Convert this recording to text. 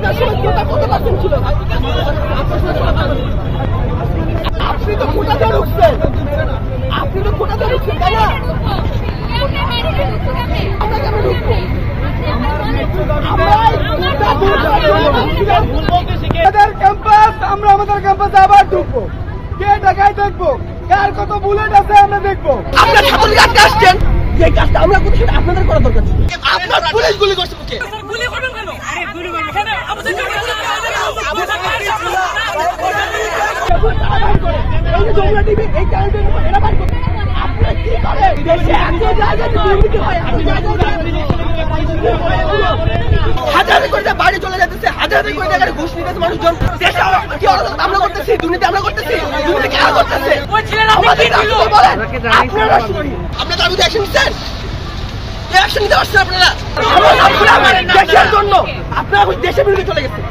আপনার সময় কোটা কত পার্সেন্ট ছিল? আপনি তো কোটাতে ঢুকছেন, আপনি তো কোটাতে ঢুকছেন, তাই না? আমরা কেন ঢুকবো? আমরা আমাদের ক্যাম্পাসে আবার ঢুকবো, কে ঢাকায় দেখবো, কার কত বুলেট আছে আমরা দেখবো। আপনার ছাত্রলীগ আজকে আসছেন, যে কাজটা আমরা করতে সেটা আপনাদের করা দরকার ছিল। আপনার পুলিশ গুলি করছে মুখে, গুলি করবেন কেন? গুলি করবেন কেন? আমাদের হাজারে করে বাইরে চলে যেতেছে, হাজারে করে জায়গায় ঘুষ নিতেছে মানুষজন। দেশে কি আমরা করতেছি, দুর্নীতি আমরা করতেছি, দুর্নীতি কারা করতেছে? আপনারা তার মধ্যে অ্যাকশন নিচ্ছেন, অ্যাকশন নিতে পারছেন আপনারা। দেশের জন্য আপনারা দেশের বিরুদ্ধে চলে গেছেন।